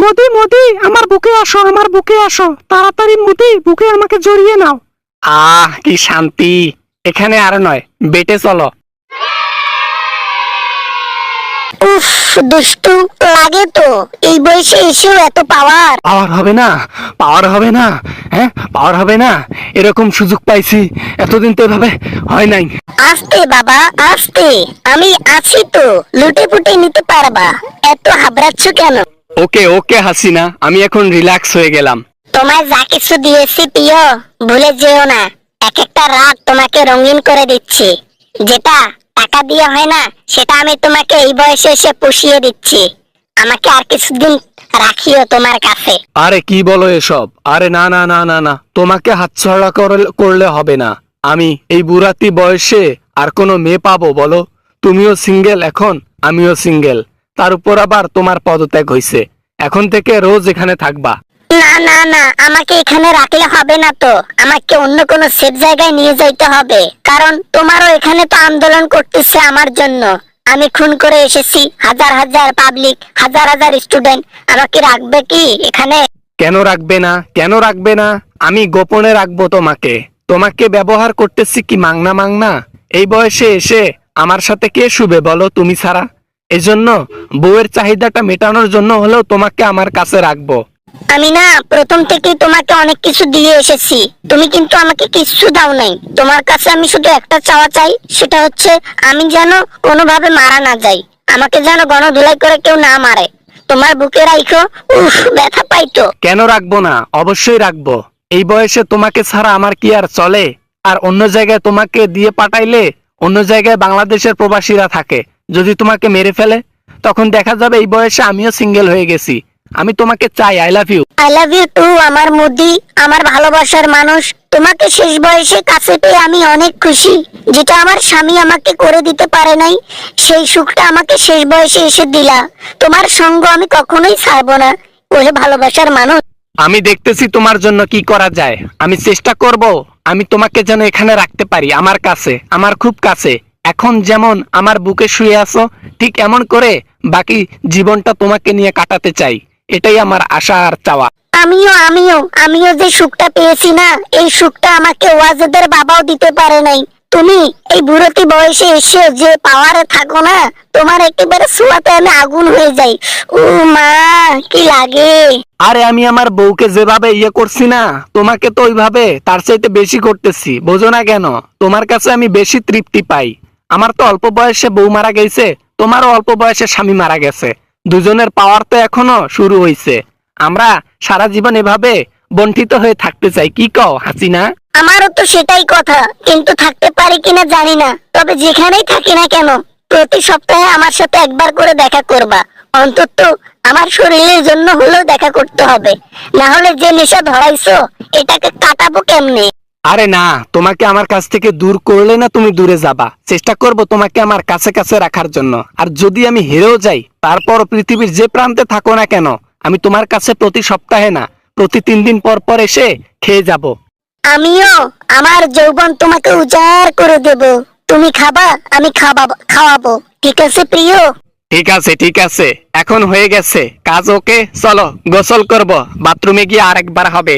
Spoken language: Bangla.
মোদি মোদি আমার বুকে আসো, আমার বুকে আসো, তাড়াতাড়ি মোদি বুকে আমাকে জড়িয়ে নাও। আহ কি শান্তি। এখানে আর নয়, বেটে চলো। উফ, দুষ্টু লাগে তো এই বয়সে এসেও এত পাওয়ার। পাওয়ার হবে না, পাওয়ার হবে না, হ্যাঁ পাওয়ার হবে না। এরকম সুযোগ পাইছি, এতদিন তো এভাবে হয় নাই। আস্তে বাবা আস্তে, আমি আছি তো, লুটে পুটে নিতে পারবা। এত হাবড়াচ্ছ কেন? ওকে ওকে হাসিনা, আমি এখন রিল্যাক্স হয়ে গেলাম। তোমায় যা কিছু দিয়েছি প্রিয়, ভুলে যেও না। এক একটা রাত তোমাকে রঙিন করে দিচ্ছি। যেটা টাকা দিয়ে হয় না, সেটা আমি তোমাকে এই বয়সে এসে পুষিয়ে দিচ্ছি। আমাকে আর কিছুদিন রাখিও তোমার কাছে। আরে কি বলো এসব? আরে না না না না না, তোমাকে হাতছাড়া করলে হবে না। আমি এই বুড়াতি বয়সে আর কোনো মেয়ে পাবো বলো? তুমিও সিঙ্গেল এখন, আমিও সিঙ্গেল। তার উপর আবার তোমার পদত্যাগ হইছে, এখন থেকে রোজ এখানে থাকবা। না না না, আমাকে এখানে রাখলে হবে না তো, আমাকে অন্য কোনো সেফ জায়গায় নিয়ে যাইতে হবে। কারণ তোমারও এখানে তো আন্দোলন করতেছে আমার জন্য। আমি খুন করে এসেছি হাজার হাজার পাবলিক, হাজার হাজার স্টুডেন্ট। আমাকে রাখবে কি এখানে? কেন রাখবে না, কেন রাখবে না? আমি গোপনে রাখবো তোমাকে। তোমাকে ব্যবহার করতেছি কি মাংনা মাংনা? এই বয়সে এসে আমার সাথে কে শুবে বলো তুমি ছাড়া? এজন্য বউয়ের চাহিদাটা মেটানোর জন্য হলেও তোমাকে আমার কাছে রাখবো। আমি না প্রথম থেকেই তোমাকে অনেক কিছু দিয়ে এসেছি, তুমি কিন্তু আমাকে কিছু দাও নাই। তোমার কাছে আমি শুধু একটা চাওয়া চাই, সেটা হচ্ছে আমি যেন কোনোভাবে মারা না যাই। আমাকে যেন গণধুলাই করে কেউ না মারে। তোমার বুকে রাখো। উফ, ব্যথা পাইতো। কেন রাখবো না? অবশ্যই রাখবো। এই বয়সে তোমাকে ছাড়া আমার কি আর চলে? আর অন্য জায়গায় তোমাকে দিয়ে পাঠাইলে অন্য জায়গায় বাংলাদেশের প্রবাসীরা থাকে, যদি তোমাকে মেরে ফেলে তখন দেখা যাবে এই বয়সে আমিও সিঙ্গেল হয়ে গেছি। আমি তোমাকে চাই, I love you. I love you too আমার মোদি, আমার ভালোবাসার মানুষ। তোমাকে শেষ বয়সে কাছে পেয়ে আমি অনেক খুশি। যেটা আমার স্বামী আমাকে করে দিতে পারে নাই, সেই সুখটা আমাকে শেষ বয়সে এসে দিলা। তোমার সঙ্গ আমি কখনোই ছাড়বো না, ওহে ভালোবাসার মানুষ। আমি দেখতেছি তোমার জন্য কি করা যায়। আমি চেষ্টা করব আমি তোমাকে যেন এখানে রাখতে পারি, আমার কাছে, আমার খুব কাছে। এখন যেমন আমার বুকে শুয়ে আছো, ঠিক এমন করে বাকি জীবনটা তোমাকে নিয়ে কাটাতে চাই। এটাই আমার আশা আর চাওয়া। আমিও যে সুখটা পেয়েছি না, এই সুখটা আমাকে ওয়াজেদের বাবাও দিতে পারে নাই। তুমি এই বুড়তি বয়সে এসে যে পাওয়ারে থাকো না, তোমার একেবারে ছোঁয়াতে আমি আগুন হয়ে যাই। ও মা, কি লাগে। আরে আমি আমার বউকে যেভাবে ইয়ে করছি না, তোমাকে তো ওইভাবে তার চাইতে বেশি করতেছি, বোঝো না কেন? তোমার কাছে আমি বেশি তৃপ্তি পাই। আমার তো অল্প বয়সে বউ মারা গেছে, তোমারও অল্প বয়সে স্বামী মারা গেছে। দুজনের পাওয়ার তো এখনো শুরু হইছে। আমরা সারা জীবন এভাবে বঞ্চিত হয়ে থাকতে চাই, কি কও হাসিনা? আমারও তো সেটাই কথা, কিন্তু থাকতে পারি কিনা জানি না। তবে যেখানেই থাকি না কেন, প্রতি সপ্তাহে আমার সাথে একবার করে দেখা করবা। অন্তত আমার শরীরের জন্য হলেও দেখা করতে হবে, না হলে যে নেশা ধরাইছো এটাকে কাটাবো কেমনে? আরে না, তোমাকে আমার কাছ থেকে দূর করলে না তুমি দূরে যাবা। চেষ্টা করব তোমাকে আমার কাছে কাছে রাখার জন্য। আর যদি আমি হেরেও যাই, তারপর পৃথিবীর যে প্রান্তে থাকো না কেন, আমি তোমার কাছে প্রতি সপ্তাহে না, প্রতি 3 দিন পর পর এসে খেয়ে যাব। আমিও আমার যৌবন তোমাকে উজাড় করে দেব। তুমি খাবা, আমি খাওয়াবো। ঠিক আছে প্রিয়? ঠিক আছে ঠিক আছে, এখন হয়ে গেছে কাজ। ওকে চলো, গোসল করব, বাথরুমে গিয়ে আরেকবার হবে।